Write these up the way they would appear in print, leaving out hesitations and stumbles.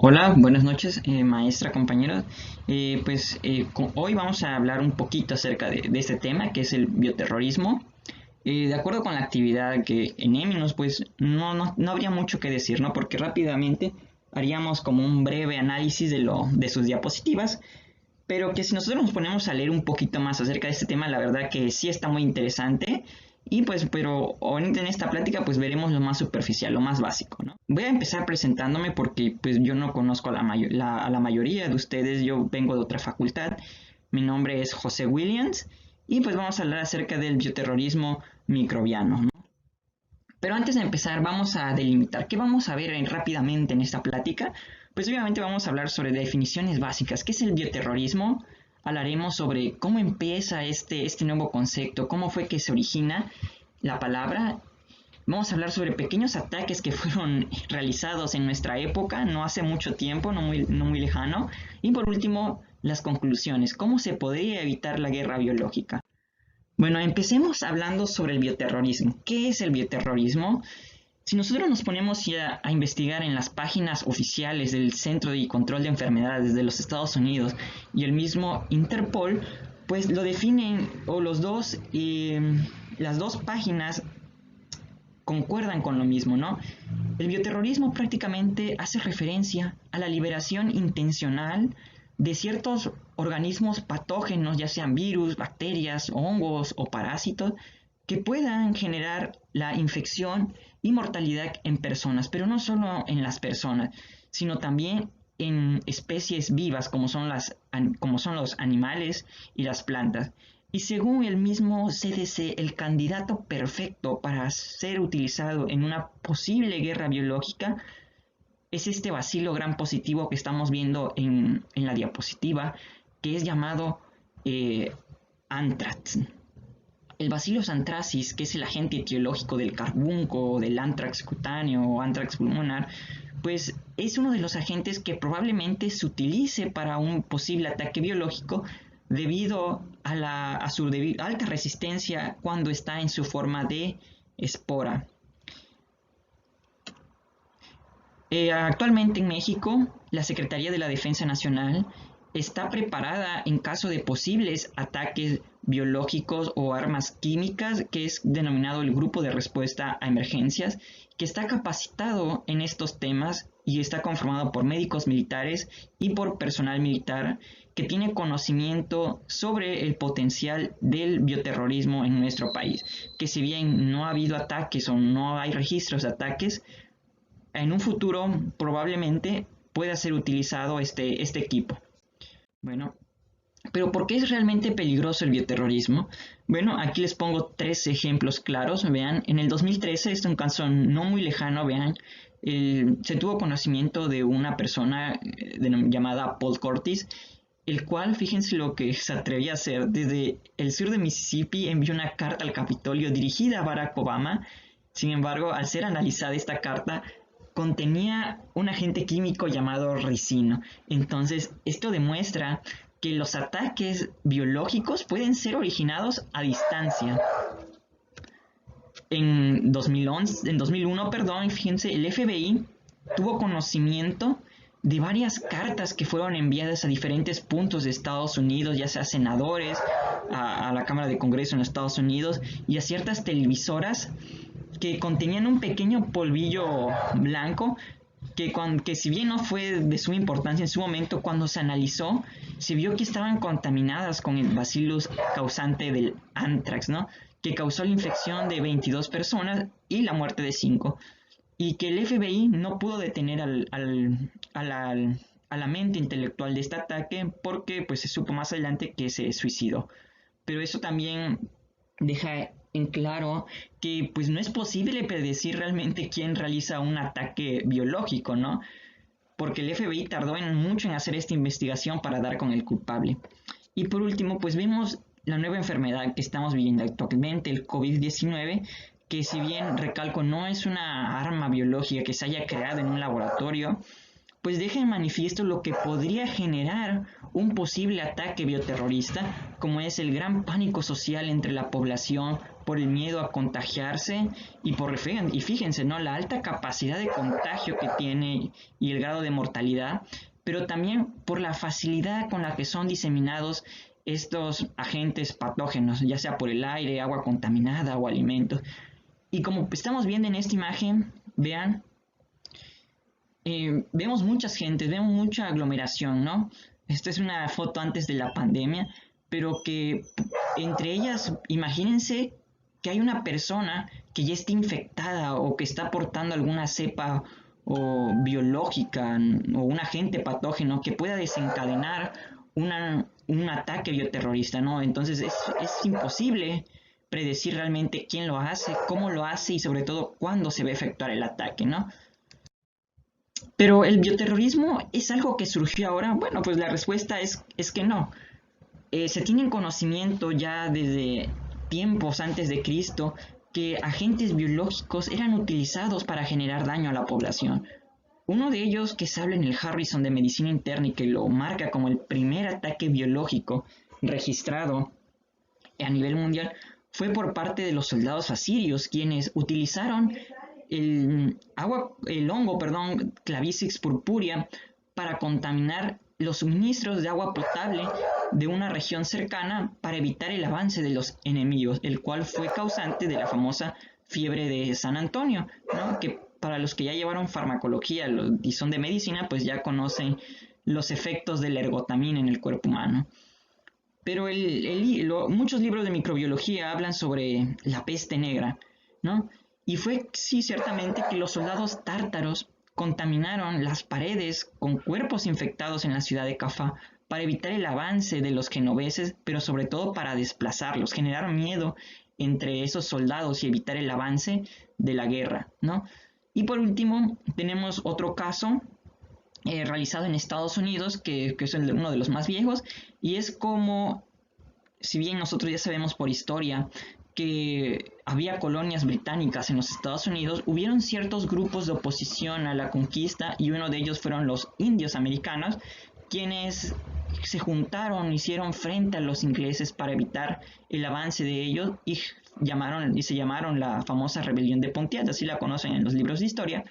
Hola, buenas noches, maestra, compañeros. Hoy vamos a hablar un poquito acerca de este tema, que es el bioterrorismo. De acuerdo con la actividad que en Eminos, pues no habría mucho que decir, ¿no? Porque rápidamente haríamos como un breve análisis de sus diapositivas, pero que si nosotros nos ponemos a leer un poquito más acerca de este tema, la verdad que sí está muy interesante. Y pues, pero ahorita en esta plática pues veremos lo más superficial, lo más básico, ¿no? Voy a empezar presentándome porque pues yo no conozco a la mayoría de ustedes, yo vengo de otra facultad. Mi nombre es José Williams y pues vamos a hablar acerca del bioterrorismo microbiano, ¿no? Pero antes de empezar, vamos a delimitar. ¿Qué vamos a ver rápidamente en esta plática? Pues obviamente vamos a hablar sobre definiciones básicas. ¿Qué es el bioterrorismo? Hablaremos sobre cómo empieza este nuevo concepto, cómo fue que se origina la palabra. Vamos a hablar sobre pequeños ataques que fueron realizados en nuestra época, no hace mucho tiempo, no muy lejano. Y por último, las conclusiones. ¿Cómo se podría evitar la guerra biológica? Bueno, empecemos hablando sobre el bioterrorismo. ¿Qué es el bioterrorismo? Si nosotros nos ponemos ya a investigar en las páginas oficiales del Centro de Control de Enfermedades de los Estados Unidos y el mismo Interpol, pues lo definen, o las dos páginas concuerdan con lo mismo, ¿no? El bioterrorismo prácticamente hace referencia a la liberación intencional de ciertos organismos patógenos, ya sean virus, bacterias, hongos o parásitos, que puedan generar la infección y mortalidad en personas, pero no solo en las personas, sino también en especies vivas como son los animales y las plantas. Y según el mismo CDC, el candidato perfecto para ser utilizado en una posible guerra biológica es este bacilo gram positivo que estamos viendo en la diapositiva, que es llamado anthrax. El Bacillus anthracis, que es el agente etiológico del carbunco, del anthrax cutáneo o anthrax pulmonar, pues es uno de los agentes que probablemente se utilice para un posible ataque biológico debido a su alta resistencia cuando está en su forma de espora. Actualmente en México, la Secretaría de la Defensa Nacional está preparada en caso de posibles ataques biológicos o armas químicas, que es denominado el Grupo de Respuesta a Emergencias, que está capacitado en estos temas y está conformado por médicos militares y por personal militar que tiene conocimiento sobre el potencial del bioterrorismo en nuestro país, que si bien no ha habido ataques o no hay registros de ataques, en un futuro probablemente pueda ser utilizado este equipo. Bueno, pero ¿por qué es realmente peligroso el bioterrorismo? Bueno, aquí les pongo tres ejemplos claros. Vean, en el 2013, este es un caso no muy lejano, vean, se tuvo conocimiento de una persona llamada Paul Curtis, el cual, fíjense lo que se atrevía a hacer, desde el sur de Mississippi envió una carta al Capitolio dirigida a Barack Obama. Sin embargo, al ser analizada esta carta, contenía un agente químico llamado ricino. Entonces, esto demuestra que los ataques biológicos pueden ser originados a distancia. En 2001, fíjense, el FBI tuvo conocimiento de varias cartas que fueron enviadas a diferentes puntos de Estados Unidos, ya sea senadores, a la Cámara de Congreso en Estados Unidos y a ciertas televisoras que contenían un pequeño polvillo blanco que si bien no fue de suma importancia en su momento, cuando se analizó, se vio que estaban contaminadas con el bacillus causante del anthrax, ¿no? Que causó la infección de 22 personas y la muerte de 5. Y que el FBI no pudo detener a la mente intelectual de este ataque porque pues, se supo más adelante que se suicidó. Pero eso también deja en claro que pues no es posible predecir realmente quién realiza un ataque biológico, ¿no? Porque el FBI tardó mucho en hacer esta investigación para dar con el culpable. Y por último, pues vemos la nueva enfermedad que estamos viviendo actualmente, el COVID-19, que si bien, recalco, no es una arma biológica que se haya creado en un laboratorio, pues deja en manifiesto lo que podría generar un posible ataque bioterrorista, como es el gran pánico social entre la población por el miedo a contagiarse y fíjense, ¿no? La alta capacidad de contagio que tiene y el grado de mortalidad, pero también por la facilidad con la que son diseminados estos agentes patógenos, ya sea por el aire, agua contaminada o alimentos. Y como estamos viendo en esta imagen, vean, vemos muchas gentes, vemos mucha aglomeración, ¿no? Esta es una foto antes de la pandemia, pero que entre ellas, imagínense que hay una persona que ya está infectada o que está portando alguna cepa o biológica o un agente patógeno que pueda desencadenar un ataque bioterrorista, ¿no? Entonces es imposible predecir realmente quién lo hace, cómo lo hace y sobre todo cuándo se va a efectuar el ataque, ¿no? Pero el bioterrorismo es algo que surgió ahora. Bueno, pues la respuesta es que no. Se tiene conocimiento ya desde tiempos antes de Cristo que agentes biológicos eran utilizados para generar daño a la población. Uno de ellos que se habla en el Harrison de Medicina Interna y que lo marca como el primer ataque biológico registrado a nivel mundial fue por parte de los soldados asirios, quienes utilizaron el hongo, Claviceps purpurea, para contaminar los suministros de agua potable de una región cercana para evitar el avance de los enemigos, el cual fue causante de la famosa fiebre de San Antonio, ¿no? Que para los que ya llevaron farmacología y son de medicina, pues ya conocen los efectos de la ergotamina en el cuerpo humano. Pero muchos libros de microbiología hablan sobre la peste negra, ¿no? Y fue, sí, ciertamente que los soldados tártaros contaminaron las paredes con cuerpos infectados en la ciudad de Cafá para evitar el avance de los genoveses, pero sobre todo para desplazarlos, generar miedo entre esos soldados y evitar el avance de la guerra, ¿no? Y por último, tenemos otro caso realizado en Estados Unidos, que es uno de los más viejos, y es como, si bien nosotros ya sabemos por historia que había colonias británicas en los Estados Unidos, hubieron ciertos grupos de oposición a la conquista y uno de ellos fueron los indios americanos, quienes se juntaron, hicieron frente a los ingleses para evitar el avance de ellos y se llamaron la famosa rebelión de Pontiac, así la conocen en los libros de historia.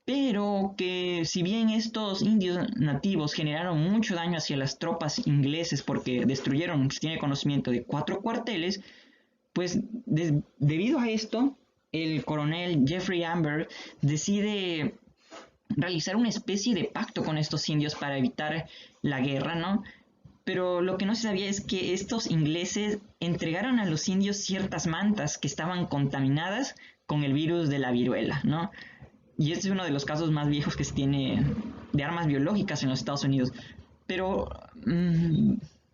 Pero que si bien estos indios nativos generaron mucho daño hacia las tropas ingleses porque destruyeron, se tiene conocimiento de 4 cuarteles, pues debido a esto, el coronel Jeffrey Amber decide realizar una especie de pacto con estos indios para evitar la guerra, ¿no? Pero lo que no se sabía es que estos ingleses entregaron a los indios ciertas mantas que estaban contaminadas con el virus de la viruela, ¿no? Y este es uno de los casos más viejos que se tiene de armas biológicas en los Estados Unidos. Pero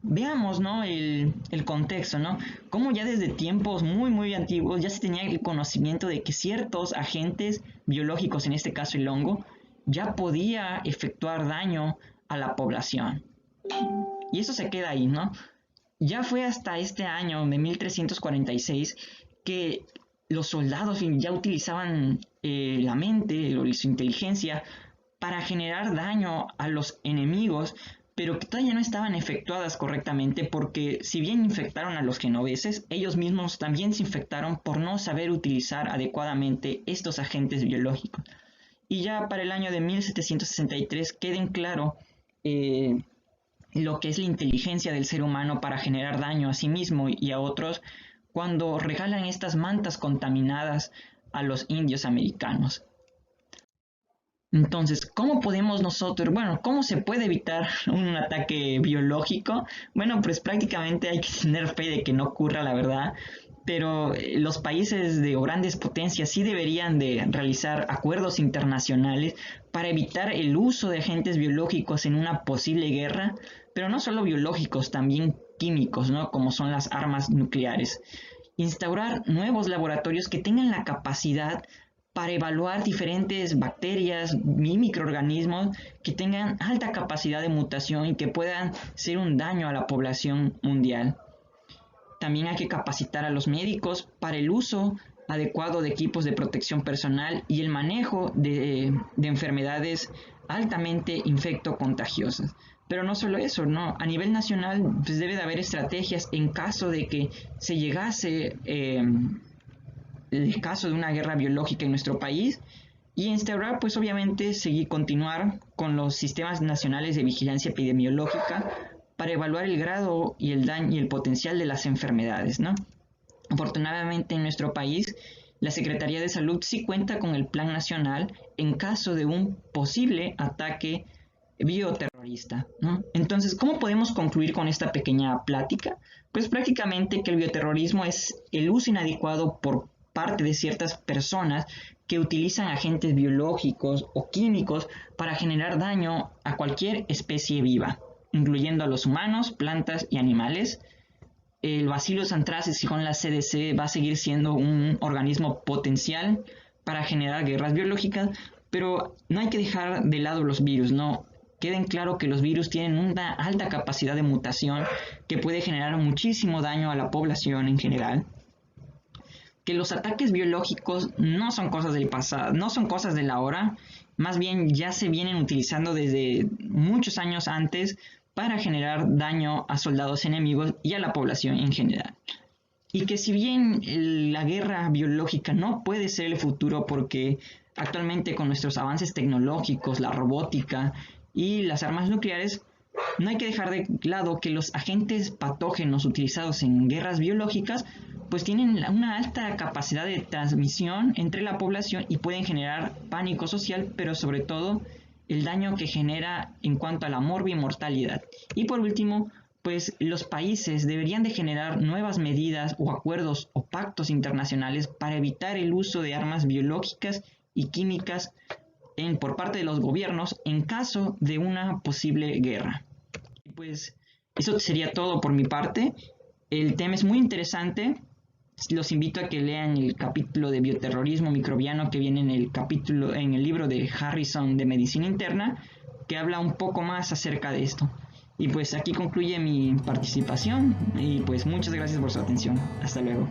veamos, ¿no? el contexto, ¿no? Cómo ya desde tiempos muy, muy antiguos ya se tenía el conocimiento de que ciertos agentes biológicos, en este caso el hongo, ya podía efectuar daño a la población. Y eso se queda ahí, ¿no? Ya fue hasta este año de 1346 que los soldados ya utilizaban la mente, su inteligencia, para generar daño a los enemigos, pero que todavía no estaban efectuadas correctamente porque si bien infectaron a los genoveses, ellos mismos también se infectaron por no saber utilizar adecuadamente estos agentes biológicos. Y ya para el año de 1763 queden claro lo que es la inteligencia del ser humano para generar daño a sí mismo y a otros cuando regalan estas mantas contaminadas a los indios americanos. Entonces, ¿cómo podemos nosotros, cómo se puede evitar un ataque biológico? Bueno, pues prácticamente hay que tener fe de que no ocurra, la verdad, pero los países de grandes potencias sí deberían de realizar acuerdos internacionales para evitar el uso de agentes biológicos en una posible guerra, pero no solo biológicos, también químicos, ¿no? Como son las armas nucleares. Instaurar nuevos laboratorios que tengan la capacidad para evaluar diferentes bacterias y microorganismos que tengan alta capacidad de mutación y que puedan ser un daño a la población mundial. También hay que capacitar a los médicos para el uso adecuado de equipos de protección personal y el manejo de enfermedades altamente infectocontagiosas. Pero no solo eso, ¿no? A nivel nacional pues debe de haber estrategias en caso de que se llegase el caso de una guerra biológica en nuestro país, y instaurar pues obviamente continuar con los sistemas nacionales de vigilancia epidemiológica para evaluar el grado y el daño y el potencial de las enfermedades, ¿no? Afortunadamente en nuestro país la Secretaría de Salud sí cuenta con el Plan Nacional en caso de un posible ataque bioterrorista, ¿no? Entonces, ¿cómo podemos concluir con esta pequeña plática? Pues prácticamente que el bioterrorismo es el uso inadecuado por parte de ciertas personas que utilizan agentes biológicos o químicos para generar daño a cualquier especie viva, incluyendo a los humanos, plantas y animales. El Bacillus anthracis, según la CDC, va a seguir siendo un organismo potencial para generar guerras biológicas, pero no hay que dejar de lado los virus, ¿no? Queden claro que los virus tienen una alta capacidad de mutación que puede generar muchísimo daño a la población en general. Que los ataques biológicos no son cosas del pasado, no son cosas de la hora, más bien ya se vienen utilizando desde muchos años antes para generar daño a soldados enemigos y a la población en general. Y que si bien la guerra biológica no puede ser el futuro porque actualmente con nuestros avances tecnológicos, la robótica y las armas nucleares, no hay que dejar de lado que los agentes patógenos utilizados en guerras biológicas pues tienen una alta capacidad de transmisión entre la población y pueden generar pánico social, pero sobre todo el daño que genera en cuanto a la mortalidad. Y por último, pues los países deberían de generar nuevas medidas o acuerdos o pactos internacionales para evitar el uso de armas biológicas y químicas por parte de los gobiernos en caso de una posible guerra. Y pues eso sería todo por mi parte. El tema es muy interesante. Los invito a que lean el capítulo de bioterrorismo microbiano que viene en el libro de Harrison de Medicina Interna, que habla un poco más acerca de esto. Y pues aquí concluye mi participación y pues muchas gracias por su atención. Hasta luego.